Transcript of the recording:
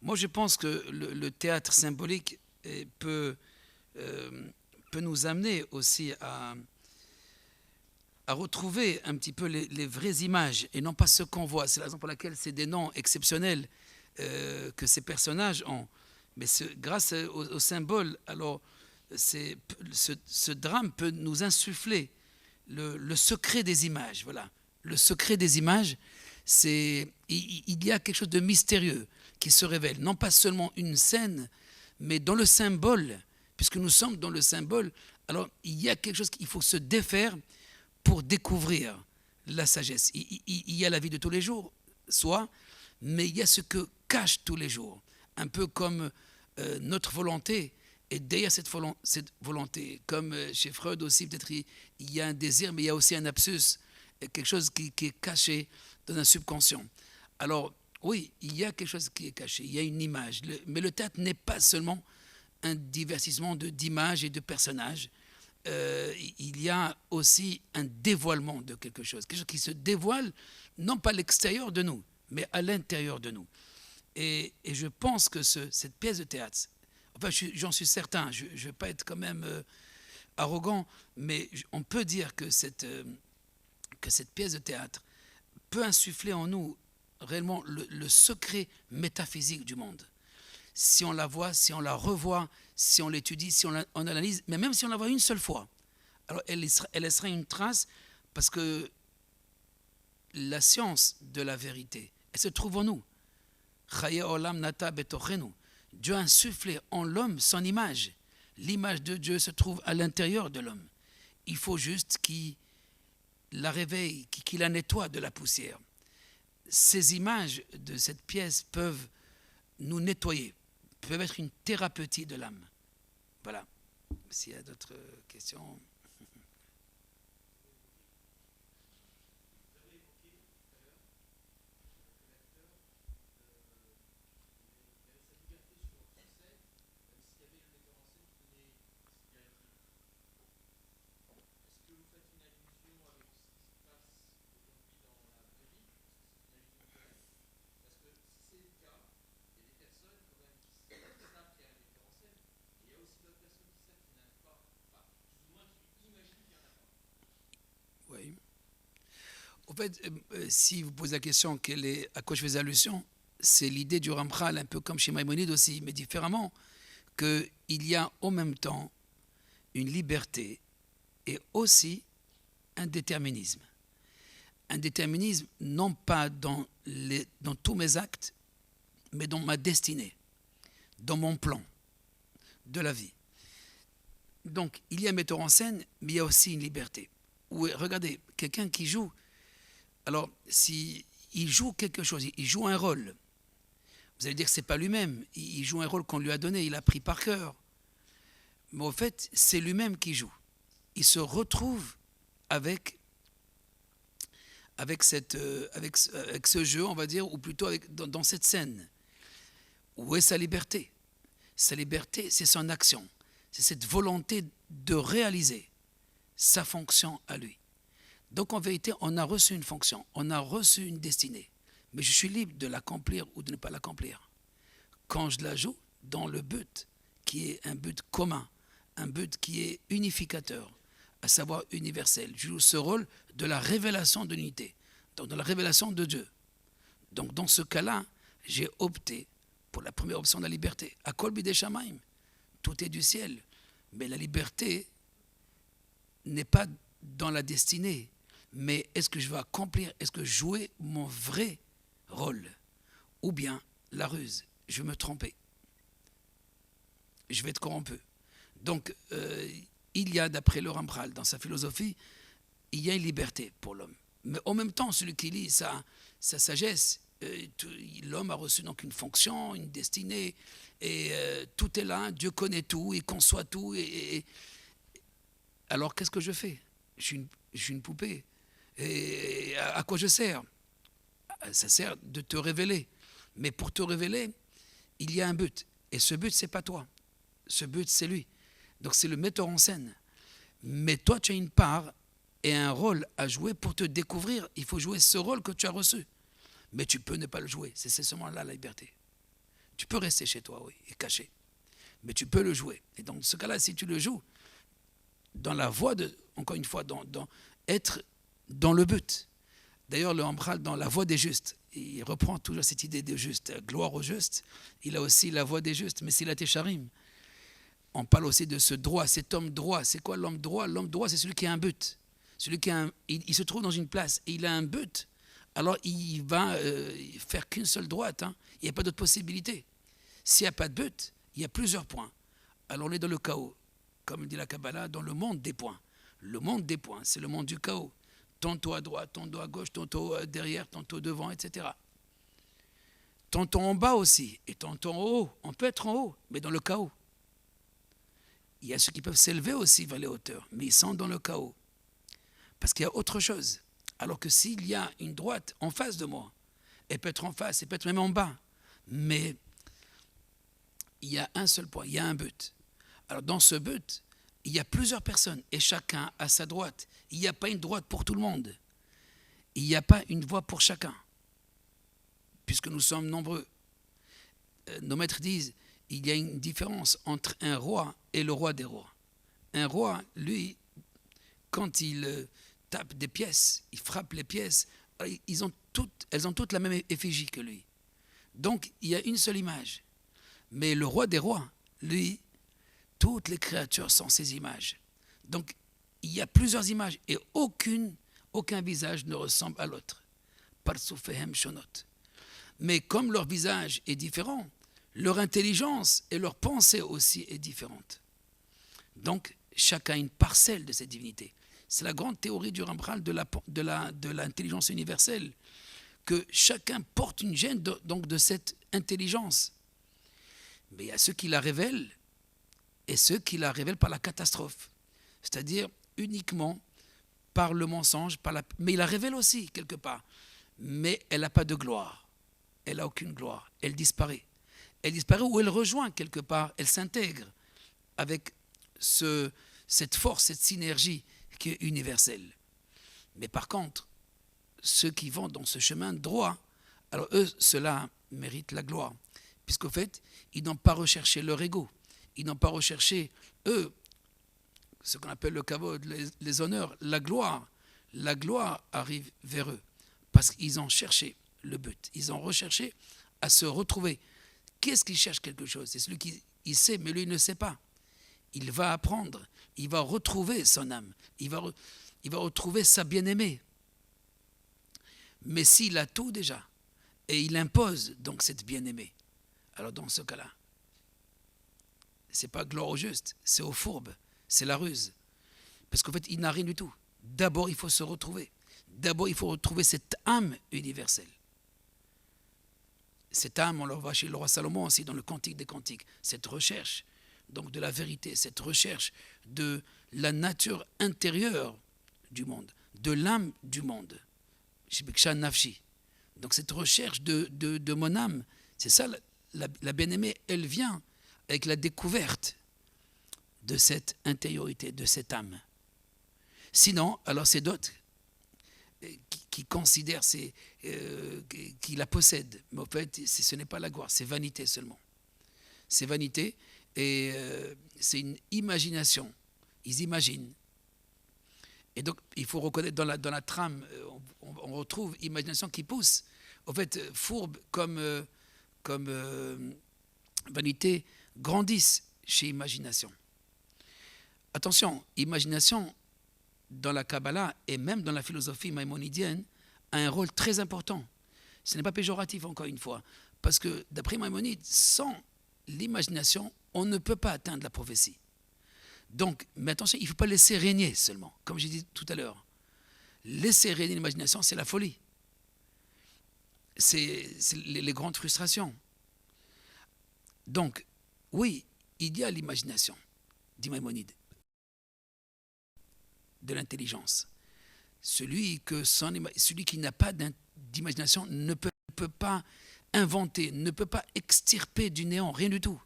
Moi, je pense que le théâtre symbolique peut, euh, peut nous amener aussi à retrouver un petit peu les vraies images et non pas ce qu'on voit. C'est la raison pour laquelle c'est des noms exceptionnels que ces personnages ont. Mais grâce au symbole, alors ce drame peut nous insuffler le secret des images. Voilà. Le secret des images, il y a quelque chose de mystérieux qui se révèle. Non pas seulement une scène, mais dans le symbole, puisque nous sommes dans le symbole, alors il y a quelque chose qu'il faut se défaire pour découvrir la sagesse. Il y a la vie de tous les jours, soit, mais il y a ce que cache tous les jours. Un peu comme notre volonté, et derrière cette volonté, comme chez Freud aussi, peut-être il y a un désir, mais il y a aussi un abscess, quelque chose qui est caché dans un subconscient. Alors, oui, il y a quelque chose qui est caché, il y a une image, mais le théâtre n'est pas seulement un divertissement d'images et de personnages. Il y a aussi un dévoilement de quelque chose qui se dévoile, non pas à l'extérieur de nous, mais à l'intérieur de nous. Et je pense que cette pièce de théâtre, enfin j'en suis certain, je ne vais pas être quand même arrogant, mais on peut dire que cette pièce de théâtre peut insuffler en nous réellement le secret métaphysique du monde. Si on la voit, si on la revoit, si on l'étudie, si on analyse, mais même si on la voit une seule fois, alors elle laissera une trace parce que la science de la vérité, elle se trouve en nous. Dieu a insufflé en l'homme son image. L'image de Dieu se trouve à l'intérieur de l'homme. Il faut juste qu'il la réveille, qu'il la nettoie de la poussière. Ces images de cette pièce peuvent nous nettoyer, peuvent être une thérapeutique de l'âme. Voilà. S'il y a d'autres questions. Oui. En fait, si vous posez la question à quoi je fais allusion, c'est l'idée du Ramchal, un peu comme chez Maïmonide aussi, mais différemment, qu'il y a en même temps une liberté et aussi un déterminisme. Un déterminisme non pas dans tous mes actes, mais dans ma destinée, dans mon plan de la vie. Donc, il y a un metteur en scène, mais il y a aussi une liberté. Regardez, quelqu'un qui joue, alors, si il joue quelque chose, il joue un rôle, vous allez dire que ce n'est pas lui-même, il joue un rôle qu'on lui a donné, il a pris par cœur. Mais au fait, c'est lui-même qui joue. Il se retrouve avec ce jeu, on va dire, ou plutôt dans cette scène. Où est sa liberté? Sa liberté, c'est son action. C'est cette volonté de réaliser sa fonction à lui. Donc en vérité, on a reçu une fonction, on a reçu une destinée. Mais je suis libre de l'accomplir ou de ne pas l'accomplir. Quand je la joue dans le but qui est un but commun, un but qui est unificateur, à savoir universel. Je joue ce rôle de la révélation de l'unité, donc de la révélation de Dieu. Donc dans ce cas-là, j'ai opté pour la première option de la liberté. À Kol Bidei Shamaim, tout est du ciel. Mais la liberté n'est pas dans la destinée. Mais est-ce que je vais accomplir, est-ce que jouer mon vrai rôle? Ou bien la ruse, je vais me tromper. Je vais être corrompu. Donc, il y a, d'après le Ramchal, dans sa philosophie, il y a une liberté pour l'homme. Mais en même temps, celui qui lit sa sagesse, l'homme a reçu donc une fonction, une destinée, et tout est là, Dieu connaît tout, il conçoit tout. Alors, qu'est-ce que je fais? Je suis une poupée. Et à quoi je sers? Ça sert de te révéler. Mais pour te révéler, il y a un but. Et ce but, c'est pas toi. Ce but, c'est lui. Donc c'est le metteur en scène. Mais toi, tu as une part et un rôle à jouer pour te découvrir. Il faut jouer ce rôle que tu as reçu. Mais tu peux ne pas le jouer. C'est seulement là la liberté. Tu peux rester chez toi, oui, et caché. Mais tu peux le jouer. Et dans ce cas-là, si tu le joues, dans la voie de, encore une fois, être dans le but. D'ailleurs, le Rambam, dans la voie des justes, il reprend toujours cette idée de juste, gloire aux justes. Il a aussi la voie des justes, mais s'il a Tesharim. On parle aussi de ce droit, cet homme droit. C'est quoi l'homme droit? L'homme droit, c'est celui qui a un but. Celui qui il se trouve dans une place et il a un but. Alors, il va faire qu'une seule droite. Hein. Il n'y a pas d'autre possibilité. S'il n'y a pas de but, il y a plusieurs points. Alors, on est dans le chaos. Comme dit la Kabbalah, dans le monde des points. Le monde des points, c'est le monde du chaos. Tantôt à droite, tantôt à gauche, tantôt derrière, tantôt devant, etc. Tantôt en bas aussi, et tantôt en haut. On peut être en haut, mais dans le chaos. Il y a ceux qui peuvent s'élever aussi vers les hauteurs, mais ils sont dans le chaos. Parce qu'il y a autre chose. Alors que s'il y a une droite en face de moi, elle peut être en face, elle peut être même en bas, mais il y a un seul point, il y a un but. Alors dans ce but, il y a plusieurs personnes et chacun a sa droite. Il n'y a pas une droite pour tout le monde. Il n'y a pas une voie pour chacun, puisque nous sommes nombreux. Nos maîtres disent, il y a une différence entre un roi et le roi des rois. Un roi, lui, quand il tape des pièces, il frappe les pièces, elles ont toutes la même effigie que lui. Donc, il y a une seule image. Mais le roi des rois, lui, toutes les créatures sont ses images. Donc, il y a plusieurs images et aucun visage ne ressemble à l'autre. Parsufehem shonot. Mais comme leur visage est différent, leur intelligence et leur pensée aussi est différente. Donc, chacun a une parcelle de cette divinité. C'est la grande théorie du Rambam de l'intelligence universelle, que chacun porte une gêne de cette intelligence. Mais il y a ceux qui la révèlent et ceux qui la révèlent par la catastrophe, c'est-à-dire uniquement par le mensonge, mais il la révèle aussi quelque part. Mais elle n'a pas de gloire, elle n'a aucune gloire, elle disparaît. Elle disparaît ou elle rejoint quelque part, elle s'intègre avec cette force, cette synergie qui est universelle. Mais par contre, ceux qui vont dans ce chemin droit, alors eux, ceux-là méritent la gloire. Puisqu'au fait, ils n'ont pas recherché leur ego. Ils n'ont pas recherché, eux, ce qu'on appelle le kavod, les honneurs, la gloire. La gloire arrive vers eux. Parce qu'ils ont cherché le but. Ils ont recherché à se retrouver. Qu'est-ce qui cherche quelque chose? C'est celui qui il sait, mais lui, il ne sait pas. Il va apprendre. Il va retrouver son âme. Il va retrouver sa bien-aimée. Mais s'il a tout déjà, et il impose donc cette bien-aimée, alors dans ce cas-là, c'est pas gloire au juste, c'est au fourbe, c'est la ruse. Parce qu'en fait, il n'a rien du tout. D'abord, il faut se retrouver. D'abord, il faut retrouver cette âme universelle. Cette âme, on le voit chez le roi Salomon aussi, dans le Cantique des Cantiques. Cette recherche donc de la vérité, cette recherche de la nature intérieure du monde, de l'âme du monde. Shibiksha Nafshi. Donc cette recherche de mon âme, c'est ça, la bien-aimée, elle vient avec la découverte de cette intériorité, de cette âme. Sinon, alors c'est d'autres qui considèrent, qui la possèdent. Mais en fait, ce n'est pas la gloire, c'est vanité seulement. C'est vanité et c'est une imagination. Ils imaginent. Et donc, il faut reconnaître dans la trame, on retrouve imagination qui pousse. En fait, fourbe comme vanité grandissent chez imagination. Attention, imagination dans la Kabbalah et même dans la philosophie maïmonidienne a un rôle très important. Ce n'est pas péjoratif encore une fois, parce que d'après Maïmonide, sans l'imagination, on ne peut pas atteindre la prophétie. Donc, mais attention, il ne faut pas laisser régner seulement, comme j'ai dit tout à l'heure. Laisser régner l'imagination, c'est la folie. C'est les grandes frustrations. Donc, oui, il y a l'imagination, dit Maïmonide, de l'intelligence. Celui qui n'a pas d'imagination ne peut pas inventer, ne peut pas extirper du néant, rien du tout.